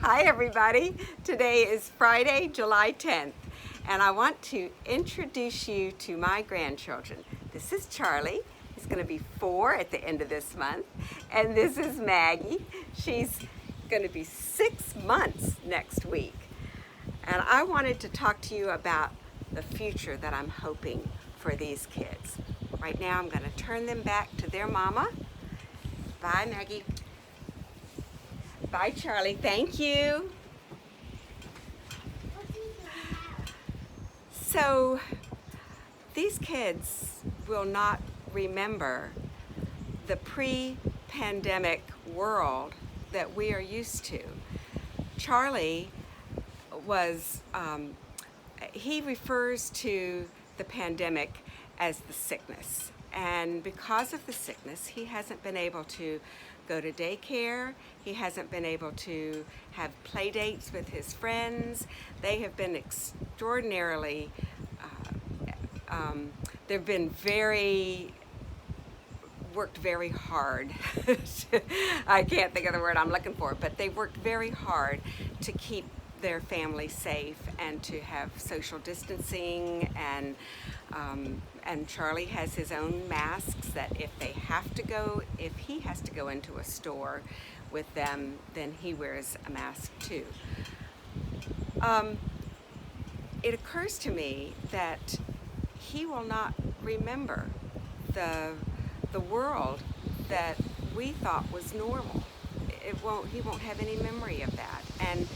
Hi everybody. Today is Friday, July 10th, and I want to introduce you to my grandchildren. This is Charlie. He's going to be 4 at the end of this month, and this is Maggie. She's going to be 6 months next week. And I wanted to talk to you about the future that I'm hoping for these kids. Right now I'm going to turn them back to their mama. Bye, Maggie. Bye, Charlie. Thank you. So, these kids will not remember the pre-pandemic world that we are used to. Charlie he refers to the pandemic as the sickness. And because of the sickness, he hasn't been able to go to daycare. He hasn't been able to have play dates with his friends. They have been extraordinarily, they've been worked very hard. I can't think of the word I'm looking for, but they worked very hard to keep their family safe and to have social distancing, and Charlie has his own masks that if he has to go into a store with them, then he wears a mask too. It occurs to me that he will not remember the world that we thought was normal. He won't have any memory of that. And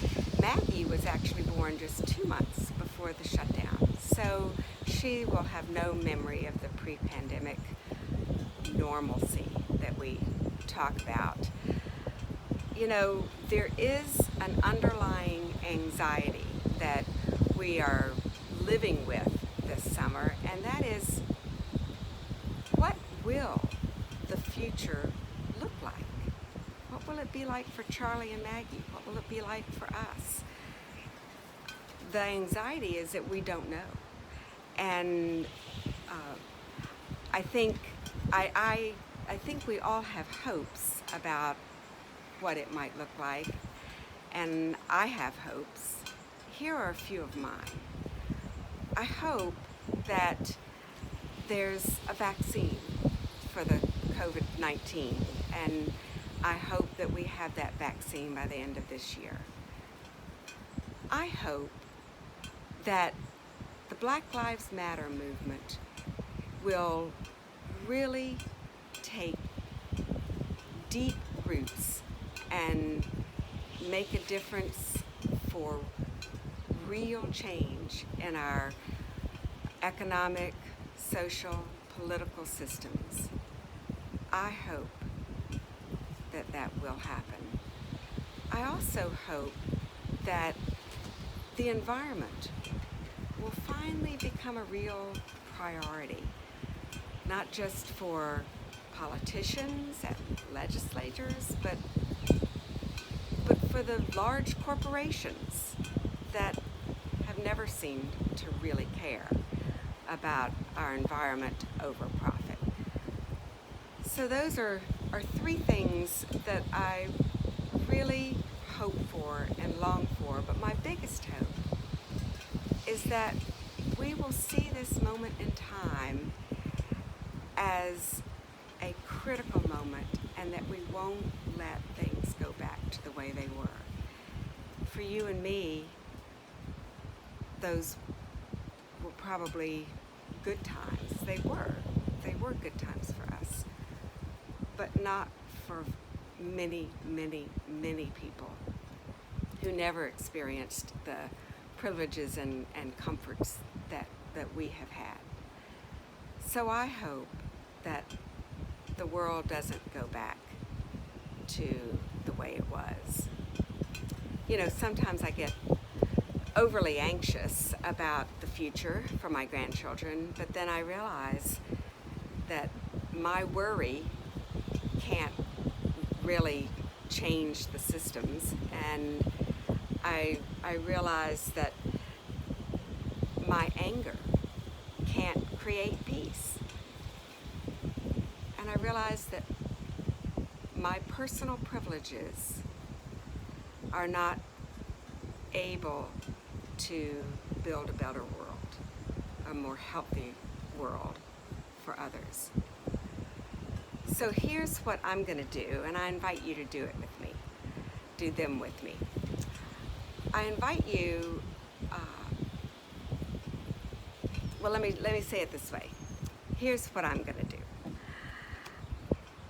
Maggie was actually born just 2 months before the shutdown, so she will have no memory of the pre-pandemic normalcy that we talk about. You know, there is an underlying anxiety that we are living with this summer, and that is, what will the future look like? What will it be like for Charlie and Maggie? What will it be like for us? The anxiety is that we don't know. And I think we all have hopes about what it might look like, and I have hopes. Here are a few of mine. I hope that there's a vaccine for the COVID-19, and I hope that we have that vaccine by the end of this year. I hope that the Black Lives Matter movement will really take deep roots and make a difference for real change in our economic, social, political systems. I hope that will happen. I also hope that the environment will finally become a real priority, not just for politicians and legislators, but for the large corporations that have never seemed to really care about our environment over profit. So those are 3 things that I really hope for and long for, but my biggest hope is that we will see this moment in time as a critical moment, and that we won't let things go back to the way they were. For you and me, those were probably good times. They were good times for us, but not for many, many, many people who never experienced the privileges and comforts that we have had. So I hope that the world doesn't go back to the way it was. You know, sometimes I get overly anxious about the future for my grandchildren, but then I realize that my worry can't really change the systems, and I realize that my anger can't create peace. And I realize that my personal privileges are not able to build a better world, a more healthy world for others. So here's what I'm going to do, and I invite you to do it with me. Do them with me. I invite you, let me say it this way. Here's what I'm going to do.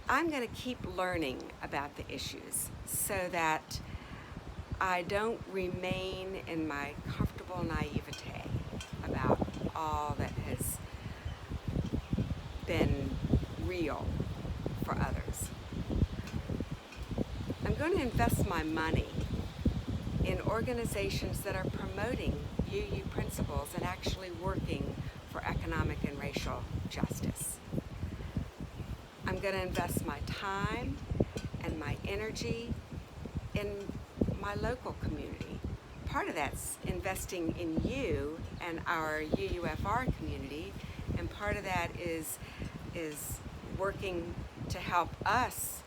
I'm going to keep learning about the issues so that I don't remain in my comfortable naivete about all that has been real for others. I'm going to invest my money in organizations that are promoting UU principles and actually working for economic and racial justice. I'm going to invest my time and my energy in my local community. Part of that's investing in you and our UUFR community, and part of that is working to help us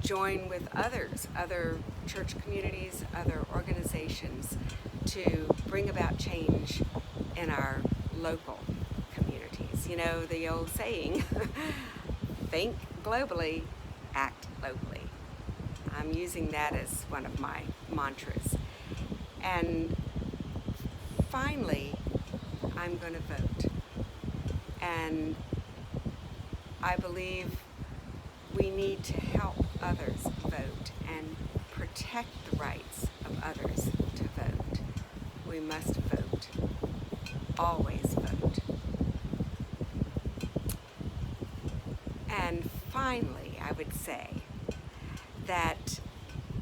join with others, other church communities, other organizations, to bring about change in our local communities. You know, the old saying, think globally, act locally. I'm using that as one of my mantras. And finally, I'm going to vote. And I believe we need to help others vote and protect the rights of others to vote. We must vote. Always vote. And finally, I would say that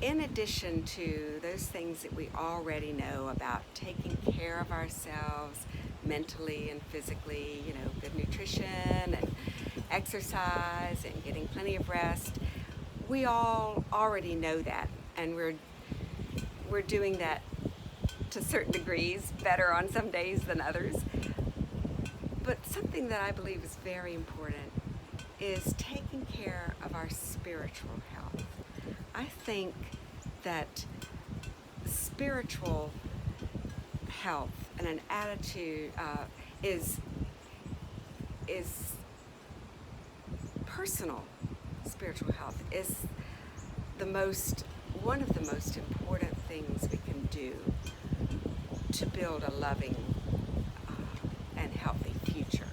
in addition to those things that we already know about taking care of ourselves mentally and physically, you know, good nutrition and exercise and getting plenty of rest, we all already know that, and we're doing that to certain degrees, better on some days than others. But something that I believe is very important is taking care of our spiritual health. I think that spiritual health and an attitude is personal spiritual health is one of the most important things we can do to build a loving and healthy future.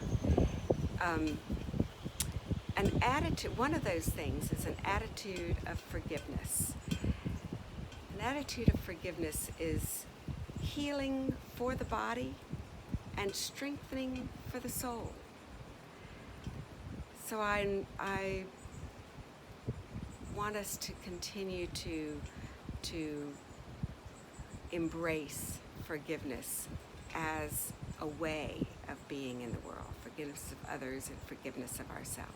An attitude, one of those things is an attitude of forgiveness. An attitude of forgiveness is healing for the body and strengthening for the soul. So I want us to continue to embrace forgiveness as a way of being in the world, forgiveness of others and forgiveness of ourselves.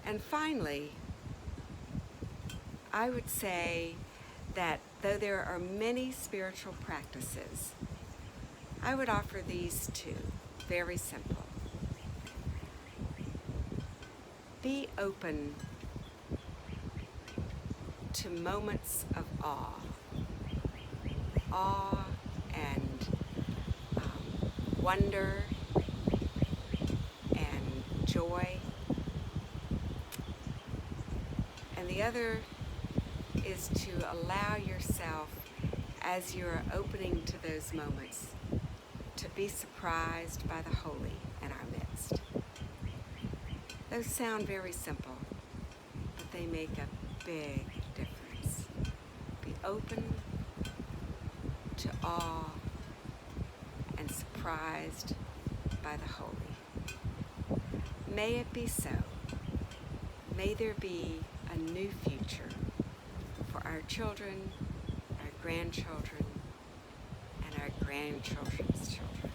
And finally, I would say that though there are many spiritual practices, I would offer these two, very simple. Be open to moments of awe and wonder and joy. And the other is to allow yourself, as you're opening to those moments, to be surprised by the holy in our midst. Those sound very simple, but they make a big difference. Be open to awe and surprised by the holy. May it be so. May there be a new future for our children, our grandchildren, and our grandchildren's children.